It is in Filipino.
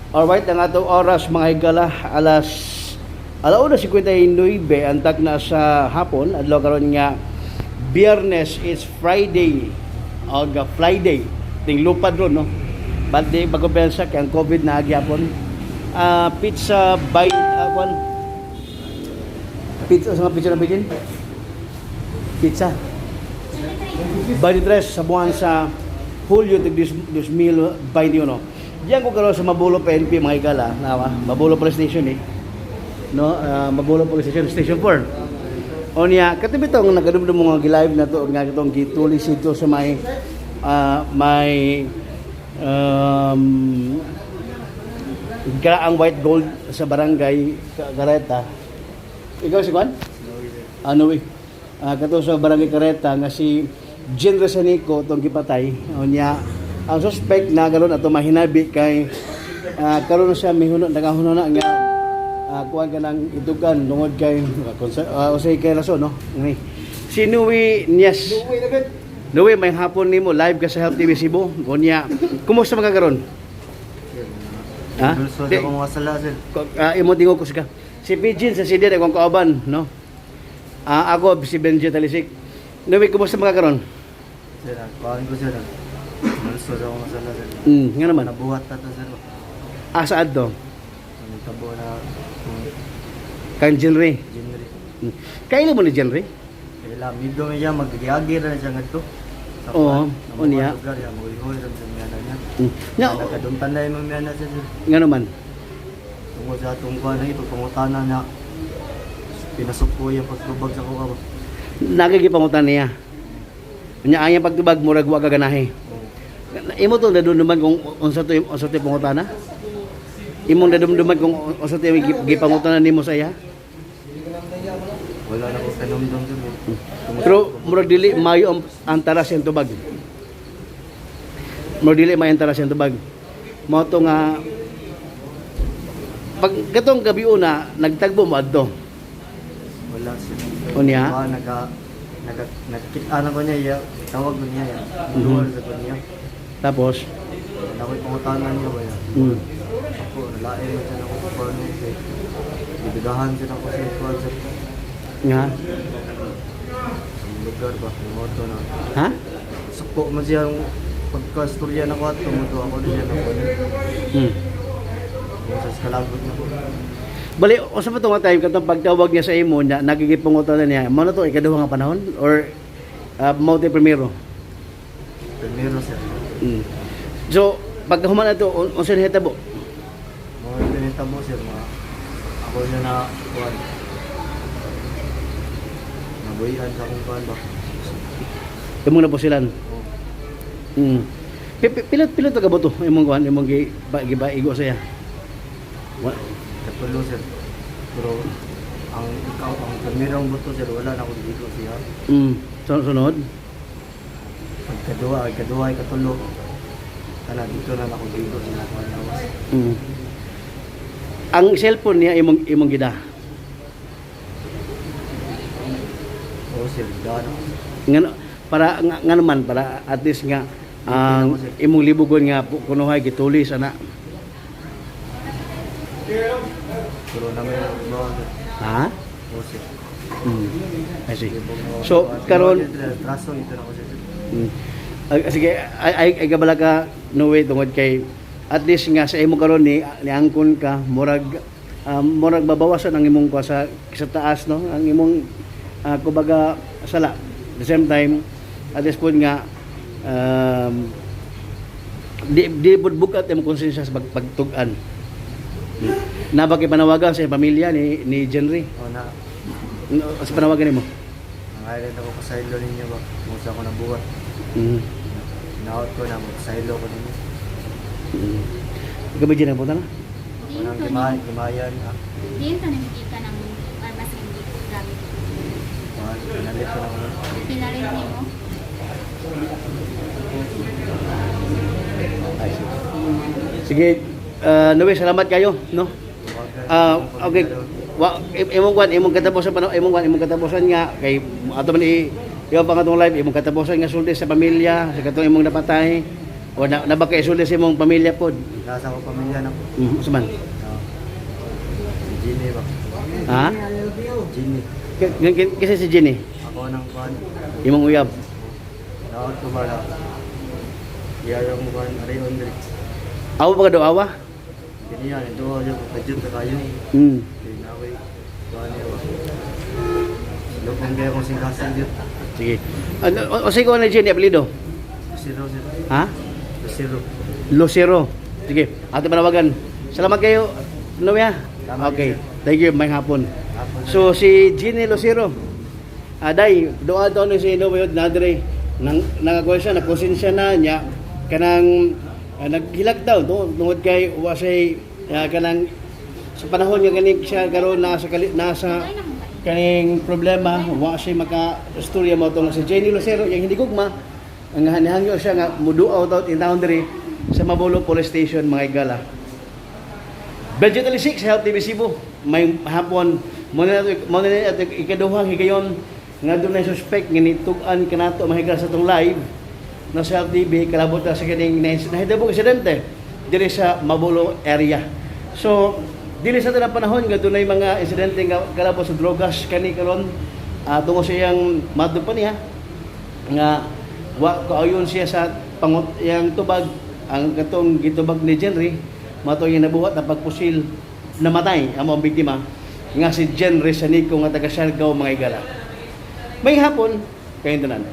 Alright, ang atong oras mga higala alas 1:59 antak na sa hapon adlaw karon nga Biyernes is Friday o Friday ting lupad ron no. But di pagkompensa kay ang COVID na agyapon. Pizza by pizza sa pizza na bigin. Pizza. Bali tres sa buwan sa Hulyo tig 2021. Diyan ko karon sa Mabulo PNP mga higala, Mabulo Police Station no, Mabulo Police Station, Station 4. Onya, katabi tong nagadumdum mga gi-live na to nga itong gitulis ito sa may ang white gold sa barangay Careta. Ikaw si Juan? Ano kato sa barangay Careta nga si Jen Resanico itong gipatay. Onya, ang suspect na karon ato mahinabi kay karon siya mihuno nagahunona nga kuan kanang itugan tungod kay usay kay rason no. Si Nui Nias. Nui may hapon nimo live ka sa Help TV Cebu. Kunya, kumusta man ka karon? Ha? Gusto ko mga sala sir. Imo tingog ko sika. Si Pidgin sa CD akong kauban no. Ako si Benji Talisik. Nui kumusta man ka karon? Sir, kuan ko sir. Gusto ko mga sala sir. Nga naman. Nabuhat ta to sir. Saad to? Tabo na Kan genre. genre. Kailan mo ni genre? Kaya mido niya maggiagi ra siya ngadto. Oo, unya. Lugar ya mo ihoy ra sa miana niya. Nya, Nakadumtan na yung miana sir. nga naman. Tungod sa atong kuan ito pangutana na pinasok ko yung pagtubag sa kuha ba. Nagigipangutan niya. Nya ayang pagtubag murag wa ka ganahe. Imo to nadumduman kung unsa to pangutana? Imong nadumduman kung unsa to gipangutanan nimo sa iya? Wala na ko kanumdum sir. Pero murag dili mayo ang taras yung tubag. Murag dili mayo ang taras yung tubag. Mao to nga pag katong gabi una nagtagbo mo adto. Wala sir. Unya? Nagkita na ko niya, tawag ko niya, duwal sa ko niya. Tapos Nakoy pangutanan niya ba yan? Ako, nalain mo siya ng kukuhan niya. Ibigahan siya ng kukuhan sa nga lugar ba, ng auto na. ha? Suko mo siya yung pagka-storya na ko at tumuto ako na siya ng kukuhan. Yung sa skalagot na ko. Bali, o sa patong time katong pagtawag niya sa imo na nagigipangutan niya, mo na to ikaduha nga panahon or mo to primero? Primero sir. So, pag human na to, unsa ni hitabo? Mga pinita mo sir, ako niya na kukuhan. Nabuhian sa kung kukuhan ba. Imong na po silan. Oh. Pilot to gaboto imong kuan imong gibaigo saya. Katulo sir. Pero ang primerong buto sir, wala na akong dito siya. Sunod. Ikaduha, ikatulo. Kana dito na ako dito sa mga lawas. Ang cellphone niya imong gida. Oo sir, gano. Nga nga naman para at least nga ang imong libugon nga kunuhay gitulis ana. Pero na may mga sir. Ha? Oo sir. I see. So karon traso ito na ko sir. sige ay gabala ka no way tungod kay at least nga sa imo karon ni angkon ka murag babawasan ang imong sa taas no ang imong kumbaga sala at the same time at this point nga di bukat imong konsensya sa pagtug-an na ba kay panawagan sa pamilya ni Jenry Oo na. sa panawagan nimo Ang highlight ako sa silo ninyo ba. Kung sa ako nabuhat. Naot ko na, mag-silo ko ninyo. Ikaw ba dyan ang punta na? Ako nang gimayan. Diyan ka nakikita ng armas hindi gamit. Pinalit ko naman. Pinalit mo? Ay, sige, Noe, salamat kayo, no? Okay. Imong katapusan nga kay ato man iyo pa katong live imong katapusan nga sulti sa pamilya sa katong imong napatay O na ba kay sulod sa imong pamilya pod? Nasa ko pamilya na po. Usman. Si Ginny ba? Ha? Ginny. Kasi si Jenny, Ako nang kuhan. imong uyab. Daot ko ba na? Iyayaw mo kuhan. Aray Andre. Awa pa ka daw awa? Ganyan. Ito ako yung kajut na kayo. Hmm. Pinaway. Kuhan niya ba? Lupang kaya kong singkasan dito. Sige. O sige ko na Jenny, apelido? Zero. Ha? Zero. Lucero. Sige, ato panawagan. Salamat kayo, Novia. Salamat, Okay, sir. thank you, may hapon. Ako na. So, si Ginny Lucero. Day, doon to ni si Novia Nadre. Nakakuha siya, nakonsensya na niya. Kanang naghilag daw, tungod kay wasay kanang sa panahon nga ganing siya karon nasa kaning problema, wa siya maka-istorya mo tong si Jenny Lucero, yung hindi gugma. Ang hanihangyo siya nga muduaw daw in town diri sa Mabulo Police Station mga igala. Budget 6 sa Health TV Cebu may hapon mo na at ikaduhang higayon nga doon na suspect nga nitug-an kanato mahiga sa tong live na sa Health TV kalabot na sa kaning nahitabo aksidente diri sa Mabulo area. So dili sa tanang panahon nga dunay mga insidente nga kalabot sa drogas kani karon tungo sa iyang madto pa niya nga wa kaayon siya sa pangot yang tubag ang katong gitubag ni Jenry mato yung nabuhat na pagpusil namatay ang mga biktima nga si Jenry Sanico nga taga Siargao mga igala. May hapon kayo tanan.